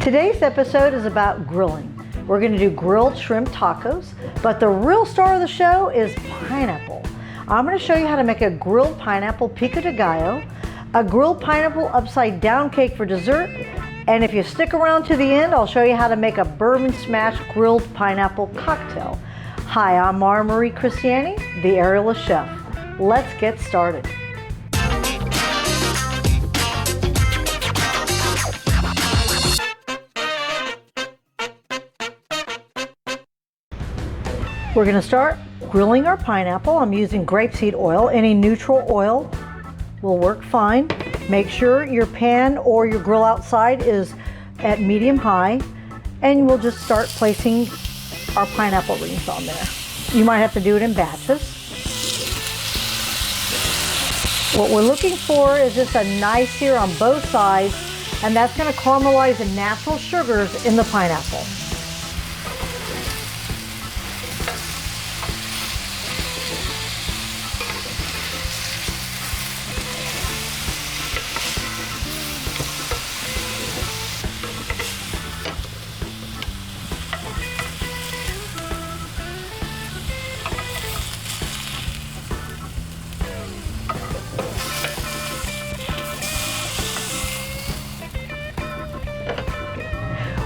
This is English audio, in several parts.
Today's episode is about grilling. We're going to do grilled shrimp tacos, but the real star of the show is pineapple. I'm going to show you how to make a grilled pineapple pico de gallo, a grilled pineapple upside down cake for dessert, and if you stick around to the end, I'll show you how to make a bourbon smash grilled pineapple cocktail. Hi, I'm Marie Cristiani, the aerialist chef. Let's get started. We're going to start grilling our pineapple. I'm using grapeseed oil. Any neutral oil will work fine. Make sure your pan or your grill outside is at medium high, and we'll just start placing our pineapple rings on there. You might have to do it in batches. What we're looking for is just a nice sear on both sides, and that's going to caramelize the natural sugars in the pineapple.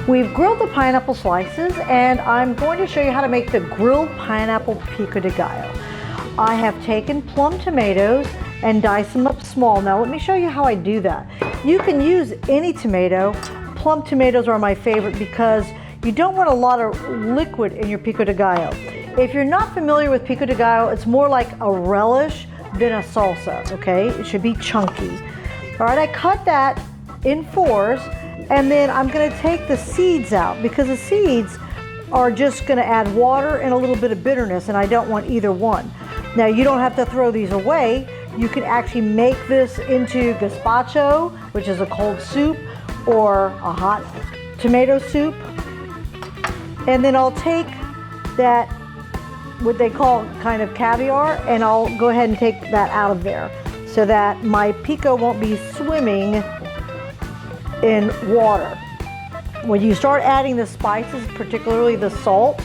We've grilled the pineapple slices, and I'm going to show you how to make the grilled pineapple pico de gallo. I have taken plum tomatoes and diced them up small. Now let me show you how I do that. You can use any tomato. Plum tomatoes are my favorite because you don't want a lot of liquid in your pico de gallo. If you're not familiar with pico de gallo, it's more like a relish than a salsa, okay? It should be chunky. All right, I cut that in fours. And then I'm going to take the seeds out because the seeds are just going to add water and a little bit of bitterness, and I don't want either one. Now you don't have to throw these away. You can actually make this into gazpacho, which is a cold soup, or a hot tomato soup. And then I'll take that, what they call kind of caviar, and I'll go ahead and take that out of there so that my pico won't be swimming in water. When you start adding the spices, particularly the salt,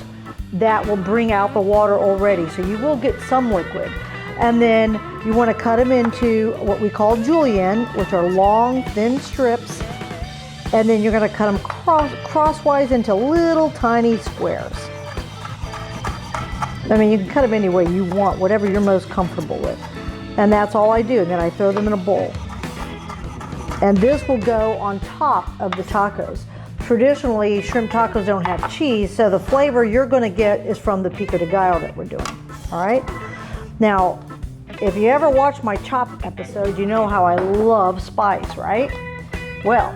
that will bring out the water already, so you will get some liquid. And then you want to cut them into what we call julienne, which are long, thin strips, and then you're going to cut them crosswise into little tiny squares. I mean, you can cut them any way you want, whatever you're most comfortable with. And that's all I do, and then I throw them in a bowl. And this will go on top of the tacos. Traditionally, shrimp tacos don't have cheese, so the flavor you're going to get is from the pico de gallo that we're doing. All right? Now, if you ever watch my chopped episode, you know how I love spice, right? Well,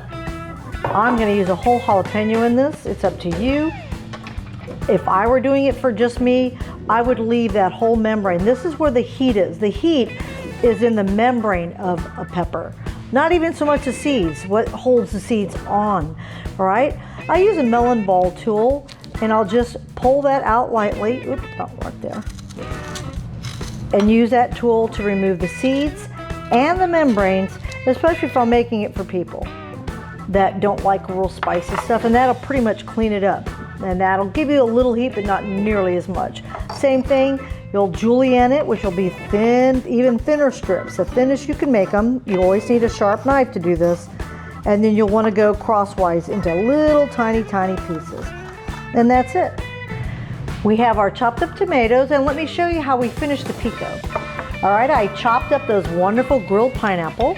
I'm going to use a whole jalapeno in this. It's up to you. If I were doing it for just me, I would leave that whole membrane. This is where the heat is. The heat is in the membrane of a pepper. Not even so much the seeds, what holds the seeds on, all right? I use a melon ball tool, and I'll just pull that out lightly. Oops, not right there. And use that tool to remove the seeds and the membranes, especially if I'm making it for people that don't like real spicy stuff, and that'll pretty much clean it up. And that'll give you a little heat, but not nearly as much. Same thing. You'll julienne it, which will be thin, even thinner strips, the thinnest you can make them. You always need a sharp knife to do this. And then you'll want to go crosswise into little tiny pieces. And that's it. We have our chopped up tomatoes, and let me show you how we finish the pico. All right, I chopped up those wonderful grilled pineapple.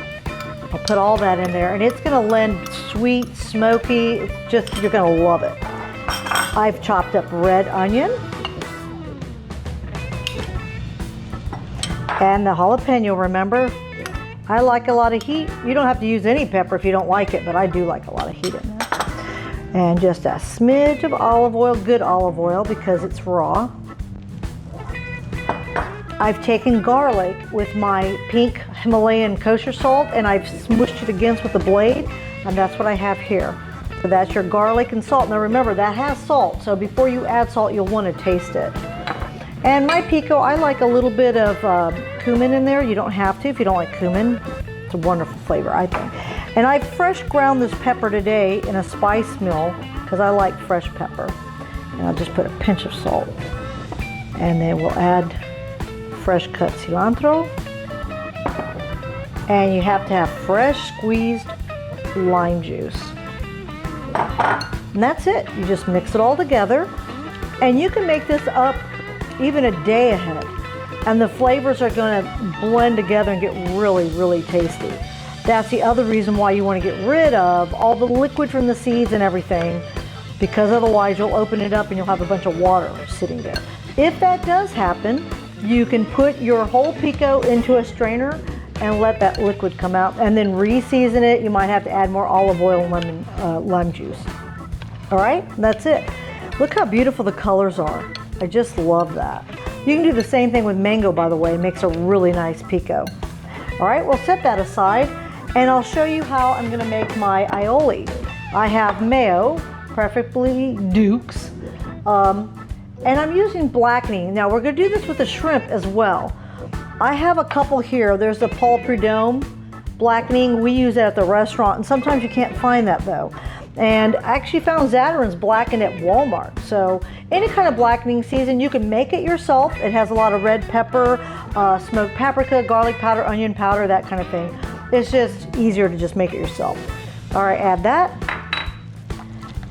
I'll put all that in there, and it's going to lend sweet, smoky, it's just, you're going to love it. I've chopped up red onion. And the jalapeno, remember, I like a lot of heat. You don't have to use any pepper if you don't like it, but I do like a lot of heat in there. And just a smidge of olive oil, good olive oil because it's raw. I've taken garlic with my pink Himalayan kosher salt, and I've smushed it against with a blade, and that's what I have here. So that's your garlic and salt. Now remember, that has salt, so before you add salt, you'll want to taste it. And my pico, I like a little bit of cumin in there. You don't have to if you don't like cumin. It's a wonderful flavor, I think. And I fresh ground this pepper today in a spice mill because I like fresh pepper. And I'll just put a pinch of salt. And then we'll add fresh cut cilantro. And you have to have fresh squeezed lime juice. And that's it. You just mix it all together. And you can make this up even a day ahead. And the flavors are going to blend together and get really, really tasty. That's the other reason why you want to get rid of all the liquid from the seeds and everything, because otherwise you'll open it up and you'll have a bunch of water sitting there. If that does happen, you can put your whole pico into a strainer and let that liquid come out, and then re-season it. You might have to add more olive oil and lime juice. All right, that's it. Look how beautiful the colors are. I just love that. You can do the same thing with mango, by the way. It makes a really nice pico. All right, we'll set that aside, and I'll show you how I'm gonna make my aioli. I have mayo, preferably Duke's, and I'm using blackening. Now we're gonna do this with the shrimp as well. I have a couple here. There's the Paul Prudhomme blackening. We use it at the restaurant, and sometimes you can't find that though. And I actually found Zatarain's blackened at Walmart. So any kind of blackening season, you can make it yourself. It has a lot of red pepper, smoked paprika, garlic powder, onion powder, that kind of thing. It's just easier to just make it yourself. All right, add that.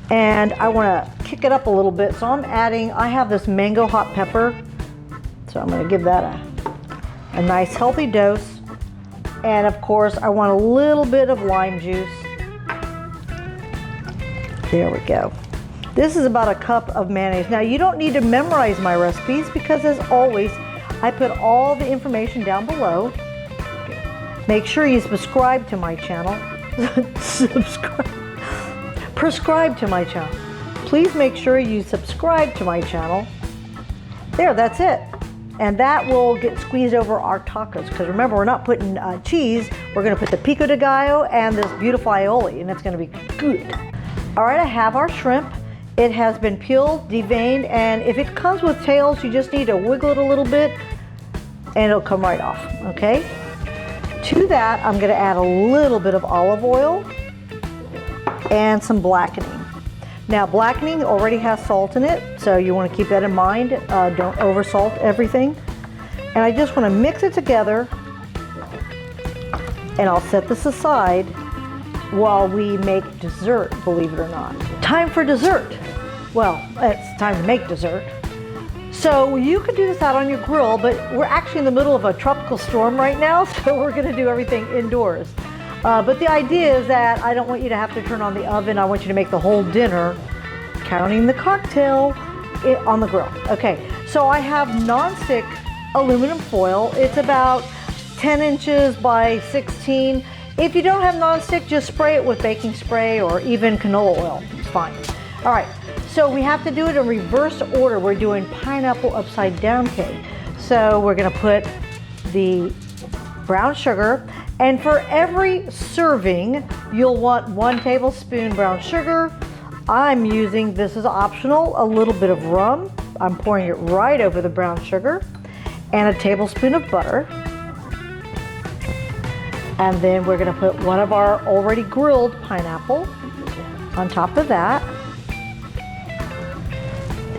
And I want to kick it up a little bit. So I have this mango hot pepper. So I'm going to give that a nice healthy dose. And of course, I want a little bit of lime juice. There we go. This is about a cup of mayonnaise. Now you don't need to memorize my recipes because, as always, I put all the information down below. Make sure you subscribe to my channel. Prescribe to my channel. Please make sure you subscribe to my channel. There, that's it. And that will get squeezed over our tacos, because remember, we're not putting cheese. We're going to put the pico de gallo and this beautiful aioli, and it's going to be good. All right, I have our shrimp. It has been peeled, deveined, and if it comes with tails, you just need to wiggle it a little bit and it'll come right off, okay? To that, I'm gonna add a little bit of olive oil and some blackening. Now, blackening already has salt in it, so you wanna keep that in mind. Don't over salt everything. And I just wanna mix it together, and I'll set this aside while we make dessert, believe it or not. Time for dessert. Well, it's time to make dessert. So you could do this out on your grill, but we're actually in the middle of a tropical storm right now, so we're gonna do everything indoors. But the idea is that I don't want you to have to turn on the oven. I want you to make the whole dinner, counting the cocktail, on the grill. Okay, so I have nonstick aluminum foil. It's about 10 inches by 16. If you don't have nonstick, just spray it with baking spray or even canola oil. It's fine. All right, so we have to do it in reverse order. We're doing pineapple upside down cake. So we're gonna put the brown sugar, and for every serving, you'll want 1 tablespoon brown sugar. I'm using, this is optional, a little bit of rum. I'm pouring it right over the brown sugar, and a tablespoon of butter. And then we're gonna put one of our already grilled pineapple on top of that.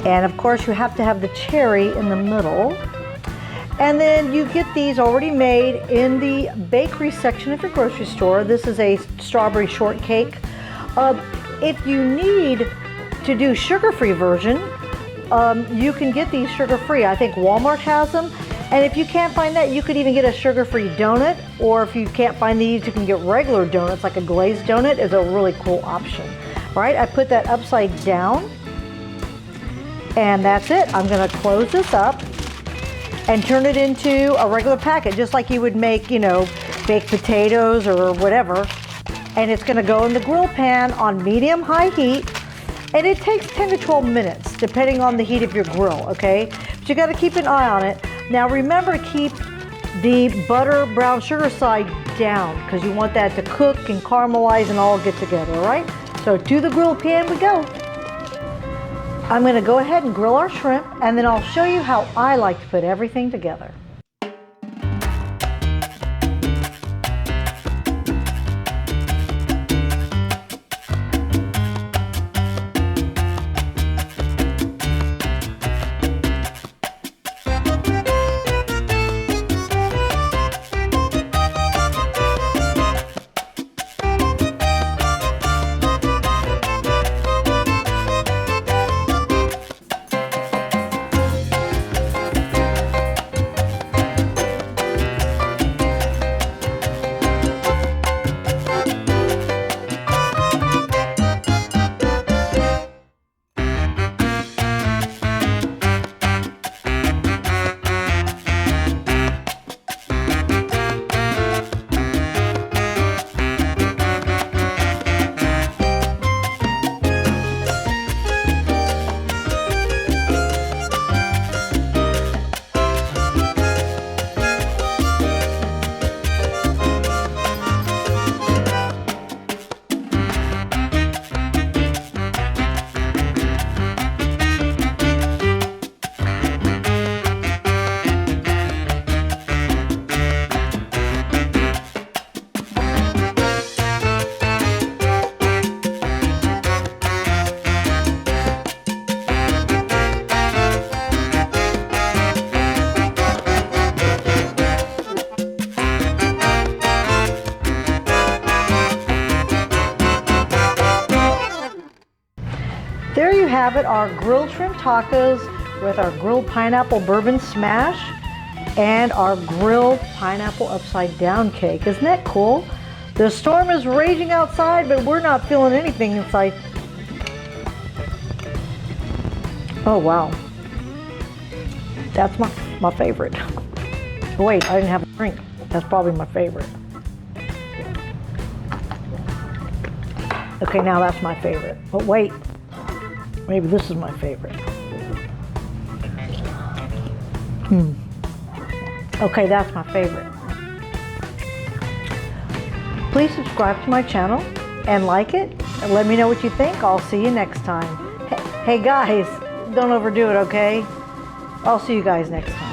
And of course, you have to have the cherry in the middle. And then you get these already made in the bakery section of your grocery store. This is a strawberry shortcake. If you need to do sugar-free version, you can get these sugar-free. I think Walmart has them. And if you can't find that, you could even get a sugar-free donut, or if you can't find these, you can get regular donuts, like a glazed donut is a really cool option. All right, I put that upside down, and that's it. I'm gonna close this up and turn it into a regular packet, just like you would make, you know, baked potatoes or whatever. And it's gonna go in the grill pan on medium-high heat, and it takes 10 to 12 minutes, depending on the heat of your grill, okay? But you gotta keep an eye on it. Now remember to keep the butter brown sugar side down, because you want that to cook and caramelize and all get together, all right? So to the grill pan we go. I'm gonna go ahead and grill our shrimp, and then I'll show you how I like to put everything together. There you have it, our grilled shrimp tacos with our grilled pineapple bourbon smash and our grilled pineapple upside down cake. Isn't that cool? The storm is raging outside, but we're not feeling anything inside. Oh wow, that's my favorite. Wait, I didn't have a drink. That's probably my favorite. Okay, now that's my favorite. But wait, maybe this is my favorite. Okay, that's my favorite. Please subscribe to my channel and like it and let me know what you think. I'll see you next time. Hey guys, don't overdo it, okay? I'll see you guys next time.